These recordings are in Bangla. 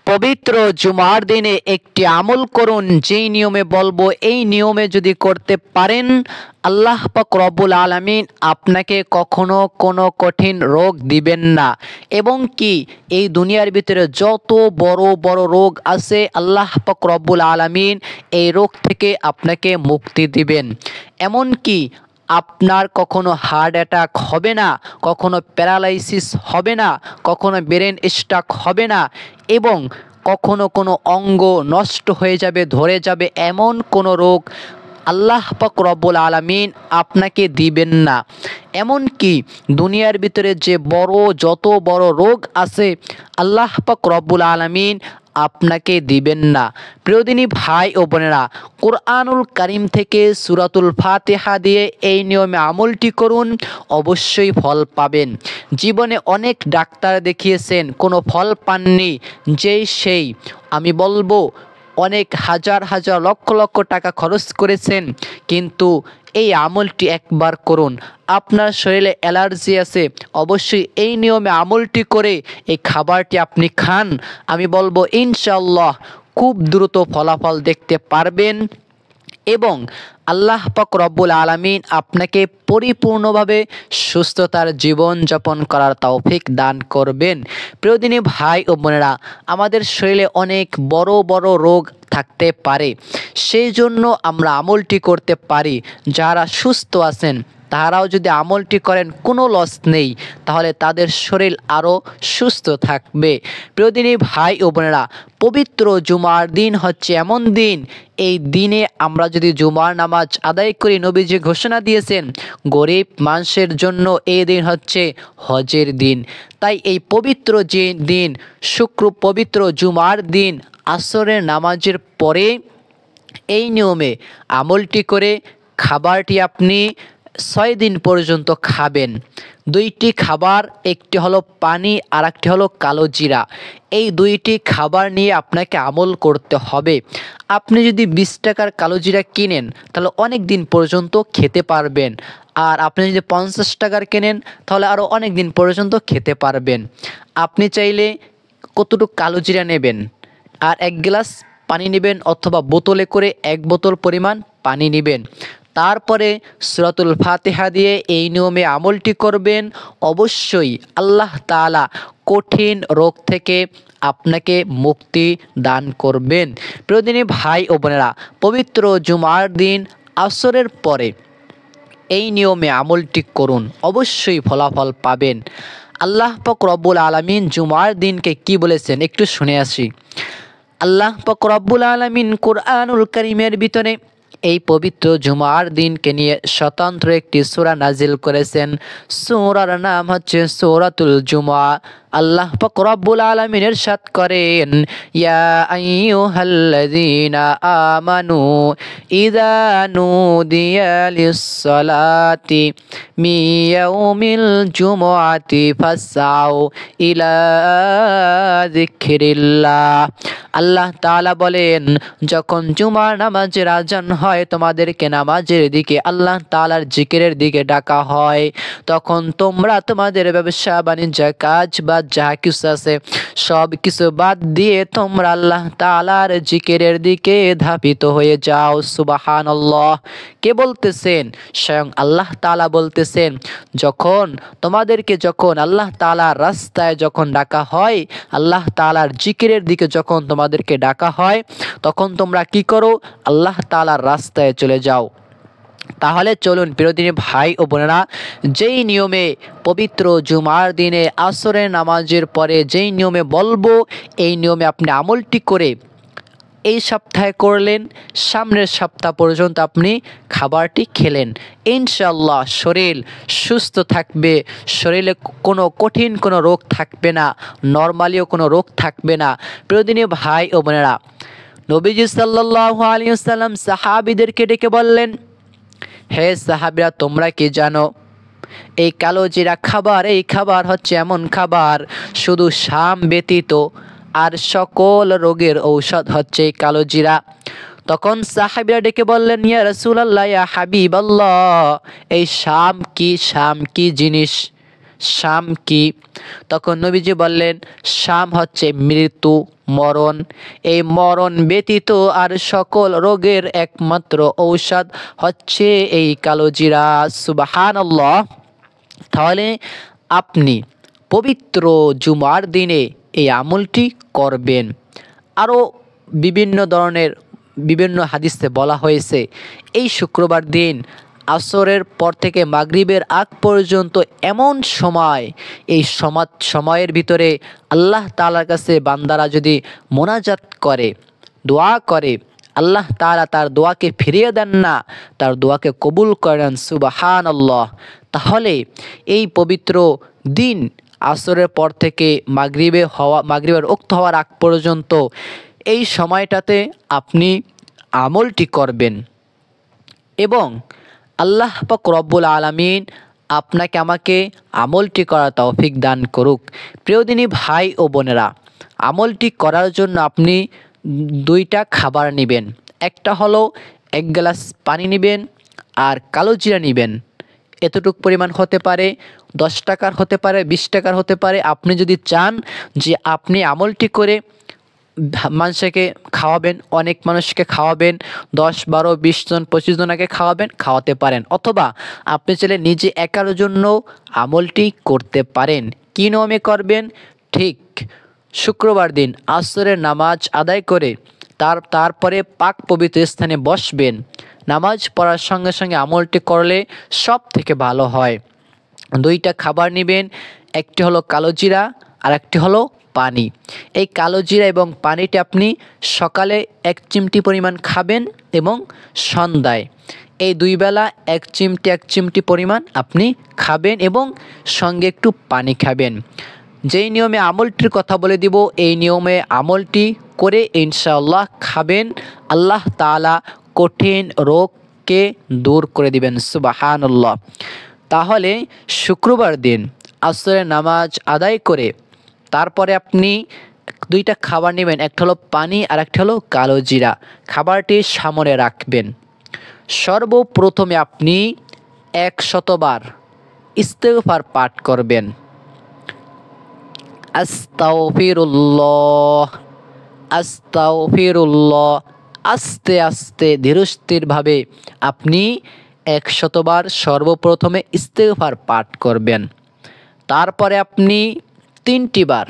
পবিত্র জুমার দিনে একটি আমল করুন, যেই নিয়মে বলবো এই নিয়মে যদি করতে পারেন আল্লাহ পাক রব্বুল আলামিন আপনাকে কখনো কোনো কঠিন রোগ দিবেন না। এবং কি এই দুনিয়ার ভিতরে যত বড় বড় রোগ আছে আল্লাহ পাক রব্বুল আলামিন এই রোগ থেকে আপনাকে মুক্তি দিবেন। এমন কি আপনার কখনো হার্ট অ্যাটাক হবে না, কখনো প্যারালাইসিস হবে না, কখনো ব্রেন স্ট্রোক হবে না, এবং কখনো কোনো অঙ্গ নষ্ট হয়ে যাবে, ধরে যাবে, এমন কোনো রোগ আল্লাহ পাক রব্বুল আলামিন আপনাকে দিবেন না। এমন কি দুনিয়ার ভিতরে যে যত বড় রোগ আছে আল্লাহ পাক রব্বুল আলামিন আপনাকে দিবেন না। প্রিয়দিনী ভাই ও বোনেরা, কোরআনুল কারীম থেকে সূরাতুল ফাতিহা দিয়ে এই নিয়মে আমলটি করুন, অবশ্যই ফল পাবেন। জীবনে অনেক ডাক্তার দেখিয়েছেন, কোনো ফল পাননি, সেই আমি বলবো অনেক হাজার হাজার লক্ষ লক্ষ টাকা খরচ করেছেন, কিন্তু এই আমলটি একবার করুন। আপনার শরীরে অ্যালার্জি আছে, অবশ্যই এই নিয়মে আমলটি করে এই খাবারটি আপনি খান, আমি বলবো ইনশাআল্লাহ খুব দ্রুত ফলাফল দেখতে পারবেন এবং আল্লাহ পাক রব্বুল আলামিন আপনাকে পরিপূর্ণভাবে সুস্থতার জীবন যাপন করার তৌফিক দান করবেন। প্রিয়দিনী ভাই ও বোনেরা, আমাদের শরীরে অনেক বড় বড় রোগ থাকতে পারে, সেই জন্য আমরা আমলটি করতে পারি। যারা সুস্থ আছেন তারাও যদি আমলটি করেন কোনো লস নেই, তাহলে তাদের শরীর আরও সুস্থ থাকবে। প্রিয়দিনী ভাই ও বোনেরা, পবিত্র জুমার দিন হচ্ছে এমন দিন, এই দিনে আমরা যদি জুমার নামাজ আদায় করি, নবীজি ঘোষণা দিয়েছেন গরিব মানুষের জন্য এই দিন হচ্ছে হজের দিন। তাই এই পবিত্র যে দিন পবিত্র জুমার দিন আসরের নামাজের পরে এই নিয়মে আমলটি করে খাবারটি আপনি 6 দিন পর্যন্ত খাবেন। দুইটি খাবার, একটি হলো পানি আর একটি হলো কালো জিরা। এই দুইটি খাবার নিয়ে আপনাকে আমল করতে হবে। আপনি যদি 20 টাকার কালো জিরা কিনেন তাহলে অনেক দিন পর্যন্ত খেতে পারবেন, আর আপনি যদি 50 টাকার কেনেন তাহলে আরও অনেক দিন পর্যন্ত খেতে পারবেন। আপনি চাইলে কতটুকু কালো জিরা নেবেন আর 1 গ্লাস পানি নেবেন, অথবা বোতলে করে 1 বোতল পরিমাণ পানি নেবেন। তারপরে সূরাতুল ফাতিহা দিয়ে এই নিয়মে আমলটি করবেন, অবশ্যই আল্লাহ তাআলা কঠিন রোগ থেকে আপনাকে মুক্তি দান করবেন। প্রিয়দিনী ভাই ও বোনেরা, পবিত্র জুমার দিন আসরের পরে এই নিয়মে আমলটি করুন, অবশ্যই ফলাফল পাবেন। আল্লাহ পাক রব্বুল আলামিন জুমার দিনকে কি বলেছেন একটু শুনে আসি। আল্লাহ পাক রব্বুল আলামিন কোরআনুল কারীমের ভিতরে এই পবিত্র জুমার দিনকে নিয়ে স্বতন্ত্র একটি সূরা নাজিল করেছেন। সূরার নাম হচ্ছে সূরাতুল জুমা। আল্লাহ পাক রব্বুল আলামিন ইরশাদ করেন, ইয়া আইয়ুহাল্লাযীনা আমানু ইযা নুদিয়া লিস-সালাতি মিন ইয়াউমিল জুমআতি ফাসআউ ইলা যিকরিল্লাহ। আল্লাহ তাআলা বলেন, যখন জুমার নামাজের আজান হয়, তোমাদেরকে নামাজের দিকে, আল্লাহ তাআলার জিকিরের দিকে ডাকা হয়, তখন তোমরা তোমাদের ব্যবসা বাণিজ্য কাজ বা যা কিছু আছে সব কিছু বাদ দিয়ে তোমরা আল্লাহ তাআলার জিকিরের দিকে ধাবিত হয়ে যাও। সুবহানাল্লাহ। কে বলতেছেন? স্বয়ং আল্লাহ তাআলা বলতেছেন, যখন আল্লাহ তাআলার রাস্তায় যখন ডাকা হয়, আল্লাহ তাআলার জিকিরের দিকে যখন তোমাদেরকে ডাকা হয়, তখন তোমরা কি করো? আল্লাহ তাআলার রাস্তায় চলে যাও। তাহলে চলুন প্রিয়দিনী ভাই ও বোনেরা, যেই নিয়মে পবিত্র জুমার দিনে আসরের নামাজের পরে যেই নিয়মে বলবো, এই নিয়মে আপনি আমলটি করে এই সপ্তাহে করলেন, সামনের সপ্তাহ পর্যন্ত আপনি খাবারটি খেলেন, ইনশাআল্লাহ শরীর সুস্থ থাকবে, শরীরে কোনো কঠিন কোনো রোগ থাকবে না, নরমালিও কোনো রোগ থাকবে না। প্রিয়দিনী ভাই ও বোনেরা, নবীজি সাল্লাল্লাহু আলাইহি ওয়াসাল্লাম সাহাবীদেরকে ডেকে বললেন, হে সাহাবীরা, তোমরা কি জানো এই কালো জিরা খাবার, এই খাবার হচ্ছে এমন খাবার শুধু শাম ব্যতীত আর সকল রোগের ঔষধ হচ্ছে এই কালো জিরা। তখন সাহাবীরা ডেকে বললেন, ইয়া রাসূলুল্লাহ, ইয়া হাবিবাল্লাহ, এই শাম কি জিনিস? শাম কি? তখন নবীজি বললেন, শাম হচ্ছে মৃত্যু, মরণ। এই মরণ ব্যতীত আর সকল রোগের একমাত্র ঔষধ হচ্ছে এই কালো জিরা। সুবহানাল্লাহ। তাহলে আপনি পবিত্র জুমার দিনে এই আমলটি করবেন। আরও বিভিন্ন হাদিসে বলা হয়েছে এই শুক্রবার দিন আসরের পর থেকে মাগরিবের আগ পর্যন্ত এমন সময়, এই সময়ের ভিতরে আল্লাহ তাআলার কাছে বান্দারা যদি মোনাজাত করে, দোয়া করে, আল্লাহ তাআলা তার দোয়াকে ফিরিয়ে দেন না, তার দোয়াকে কবুল করেন। সুবহানাল্লাহ। তাহলে এই পবিত্র দিন আসরের পর থেকে মাগরিবের ওক্ত হওয়ার আগ পর্যন্ত এই সময়টাতে আপনি আমলটি করবেন এবং আল্লাহ পাক রব্বুল আলামিন আপনাকে আমাকে আমলটি করার তৌফিক দান করুক। প্রিয়দিনী ভাই ও বোনেরা, আমলটি করার জন্য আপনি দুইটা খাবার নেবেন। একটা হলো 1 গ্লাস পানি নেবেন আর কালো জিরা নেবেন। এতটুক পরিমাণ হতে পারে, 10 টাকার হতে পারে, 20 টাকার হতে পারে। আপনি যদি চান যে আপনি আমলটি করে মানুষকে খাওয়াবেন, অনেক মানুষকে খাওয়াবেন, 10, 12, 20 জন, 25 জনকে খাওয়াতে পারেন। অথবা আপনি চাইলে নিজে একার জন্য আমলটি করতে পারেন। কী নিয়মে করবেন? ঠিক শুক্রবার দিন আসরের নামাজ আদায় করে তারপরে পাক পবিত্র স্থানে বসবেন। নামাজ পড়ার সঙ্গে সঙ্গে আমলটি করলে সব থেকে ভালো হয়। 2টা খাবার নেবেন, একটি হলো কালো জিরা আর একটি হলো পানি। এই কালো জিরা এবং পানিটি আপনি সকালে 1 চিমটি পরিমাণ খাবেন এবং সন্ধ্যায় এই 2 বেলা 1 চিমটি পরিমাণ আপনি খাবেন এবং সঙ্গে একটু পানি খাবেন। যেই নিয়মে আমলটির কথা বলে দিব, এই নিয়মে আমলটি করে ইনশাআল্লাহ খাবেন, আল্লাহ তাআলা কঠিন রোগকে দূর করে দিবেন। সুবহানাল্লাহ। তাহলে শুক্রবার দিন আসরের নামাজ আদায় করে তারপরে আপনি 2টা খাবার নেবেন, একটা হলো পানি আর একটা হলো কালো জিরা। খাবারটি সামনে রাখবেন। সর্বপ্রথমে আপনি 100 বার ইস্তেগফার পাঠ করবেন। আস্তাগফিরুল্লাহ, আস্তাগফিরুল্লাহ। আস্তে আস্তে ধীরস্থিরভাবে আপনি 100 বার সর্বপ্রথমে ইস্তেগফার পাঠ করবেন। তারপরে আপনি 3টি বার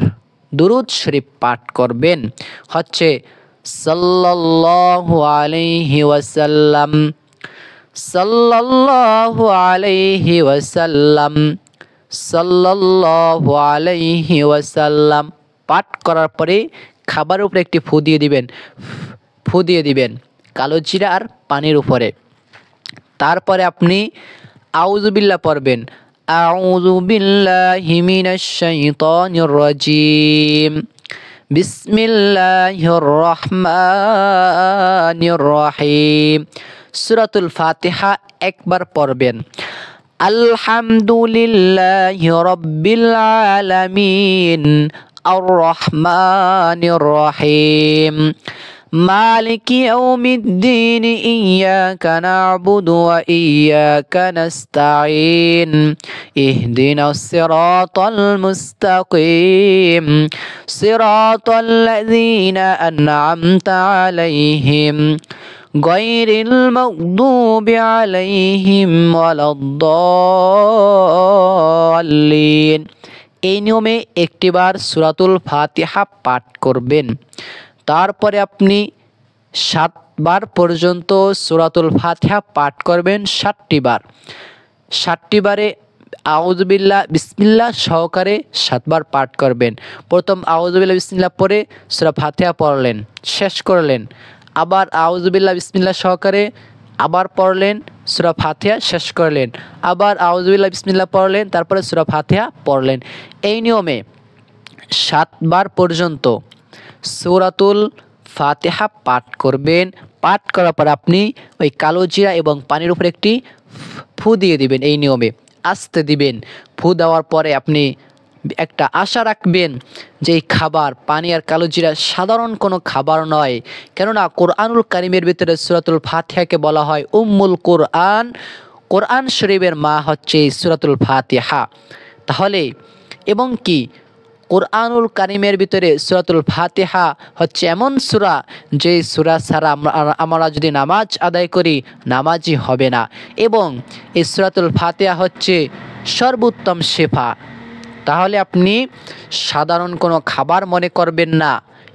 দুরূদ শরীফ পাঠ করবেন, হচ্ছে সাল্লাল্লাহু আলাইহি ওয়াসাল্লাম, সাল্লাল্লাহু আলাইহি ওয়াসাল্লাম, সাল্লাল্লাহু আলাইহি ওয়াসাল্লাম। পাঠ করার পরে খাবারের উপরে একটি ফু দিয়ে দিবেন কালো জিরা আর পানির উপরে। তারপরে আপনি আউযুবিল্লাহ পড়বেন, আউযু বিল্লাহি মিনাশ শাইতানির রাজিম, বিসমিল্লাহির রহমানির রহিম। সূরাতুল ফাতিহা একবার পড়বেন। আলহামদুলিল্লাহি রাব্বিল আলামিন, আর রহমানির রহিম, মালিকি ইয়াউমিদ্দিন, ইয়াকা না'বুদু ওয়া ইয়াকা নাস্তাঈন, ইহদিনাস সিরাতাল মুস্তাকিম, সিরাতাল লাযীনা আন'আমতা আলাইহিম, গায়রিল মাগদুবি আলাইহিম ওয়ালাদ-দাল্লিন। এই নিয়মে একটিবার সূরাতুল ফাতিহা পাঠ করবেন। তারপরে আপনি 7 বার পর্যন্ত সূরাতুল ফাতিহা পাঠ করবেন, 7টি বার। 7টি বারে আউযুবিল্লাহ বিসমিল্লাহ সহকারে 7 বার পাঠ করবেন। প্রথম আউযুবিল্লাহ বিসমিল্লাহ পড়ে সূরা ফাতিহা পড়লেন, শেষ করলেন। আবার আউযুবিল্লাহ বিসমিল্লাহ সহকারে আবার পড়লেন, সূরা ফাতিহা শেষ করলেন। আবার আউযুবিল্লাহ বিসমিল্লাহ পড়লেন, তারপরে সূরা ফাতিহা পড়লেন। এই নিয়মে 7 বার পর্যন্ত সূরাতুল ফাতিহা পাঠ করবেন। পাঠ করার পর আপনি ওই কালো জিরা এবং পানির উপরে একটি ফু দিয়ে দিবেন। এই নিয়মে আস্তে দিবেন। ফু দেওয়ার পরে আপনি একটা আশা রাখবেন যে এই খাবার পানি আর কালো জিরা সাধারণ কোনো খাবার নয়, কেননা কোরআনুল কারীমের ভিতরে সূরাতুল ফাতিহাকে বলা হয় উম্মুল কোরআন। কোরআন শরীফের মা হচ্ছে সূরাতুল ফাতিহা। তাহলে এবং কি কোরআনুল কারিমের ভিতরে সূরাতুল ফাতিহা হচ্ছে এমন সূরা যে সূরা ছাড়া আমরা যদি নামাজ আদায় করি নামাজই হবে না, এবং এই সূরাতুল ফাতিহা হচ্ছে সর্বোত্তম শেফা। তাহলে আপনি সাধারণ কোনো খাবার মনে করবেন না,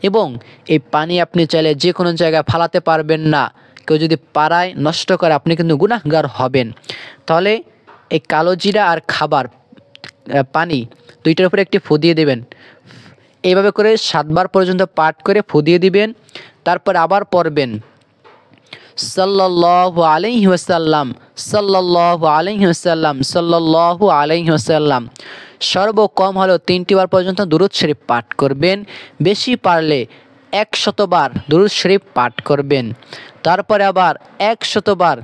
এবং এই পানি আপনি চাইলে যে কোনো জায়গায় ফালাতে পারবেন না। কেউ যদি পাড়ায় নষ্ট করে আপনি কিন্তু গুনাহগার হবেন। তাহলে এই কালো জিরা আর খাবার পানি দুইটার উপরে একটি ফু দিয়ে দেবেন। এইভাবে করে 7 বার পর্যন্ত পাঠ করে ফু দিয়ে দিবেন। তারপর আবার পড়বেন সাল্লাল্লাহু আলাইহি ওয়াসাল্লাম, সাল্লাল্লাহু আলাইহি ওয়াসাল্লাম, সাল্লাল্লাহু আলাইহি ওয়াসাল্লাম। সর্বকম হলো 3টি বার পর্যন্ত দুরূদ শরীফ পাঠ করবেন। বেশি পারলে 100 বার দুরূদ শরীফ পাঠ করবেন। তারপরে আবার 100 বার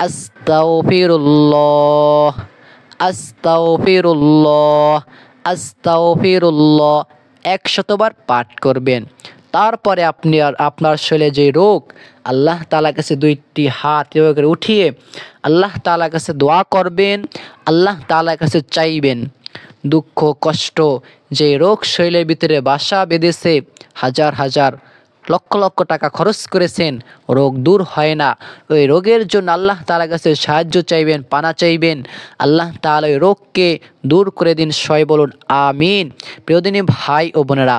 আস্তাগফিরুল্লাহ, আস্তাগফিরুল্লাহ, আস্তাগফিরুল্লাহ 100 বার পাঠ করবেন। তারপরে আপনি আর আপনার শরীরে যে রোগ, আল্লাহ তাআলার কাছে 2টি হাত এভাবে করে উঠিয়ে আল্লাহ তাআলার কাছে দোয়া করবেন, আল্লাহ তাআলার কাছে চাইবেন। দুঃখ কষ্ট যে রোগ শরীরের ভিতরে বাসা বেঁধেছে, হাজার হাজার লক্ষ লক্ষ টাকা খরচ করেছেন, রোগ দূর হয় না, ওই রোগের জন্য আল্লাহ তাআলার কাছে সাহায্য চাইবেন, পানা চাইবেন। আল্লাহ তাআলা ওই রোগকে দূর করে দিন, সবাই বলুন আমিন। প্রিয়দিনী ভাই ও বোনেরা,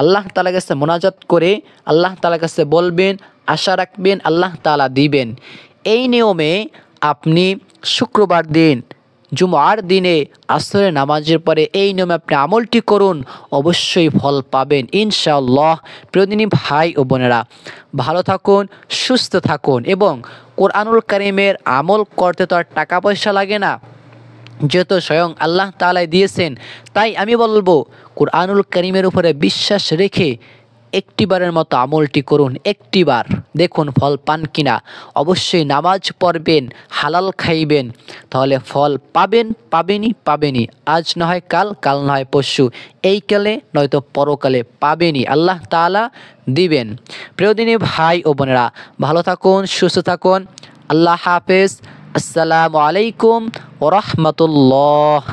আল্লাহ তাআলার কাছে মোনাজাত করে আল্লাহ তাআলার কাছে বলবেন, আশা রাখবেন আল্লাহ তাআলা দিবেন। এই নিয়মে আপনি শুক্রবার দিন, জুমার দিনে আসরের নামাজের পরে এই নিয়মে আপনি আমলটি করুন, অবশ্যই ফল পাবেন ইনশাআল্লাহ। প্রিয়দিনী ভাই ও বোনেরা, ভালো থাকুন, সুস্থ থাকুন, এবং কোরআনুল কারীমের আমল করতে তো আর টাকা পয়সা লাগে না, যেহেতু স্বয়ং আল্লাহ তাআলাই দিয়েছেন। তাই আমি বলবো কোরআনুল কারীমের উপরে বিশ্বাস রেখে একটিবারের মতো আমলটি করুন, একটিবার দেখুন ফল পান কিনা। অবশ্যই নামাজ পড়বেন, হালাল খাইবেন, তাহলে ফল পাবেন, পাবেনই। আজ না হয় কাল, কাল না হয় পরশু, এই কালে নয়তো পরকালে পাবেনই, আল্লাহ তাআলা দিবেন। প্রিয়দিনী ভাই ও বোনেরা, ভালো থাকুন, সুস্থ থাকুন, আল্লাহ হাফেজ। আসসালামু আলাইকুম ওয়া রাহমাতুল্লাহ।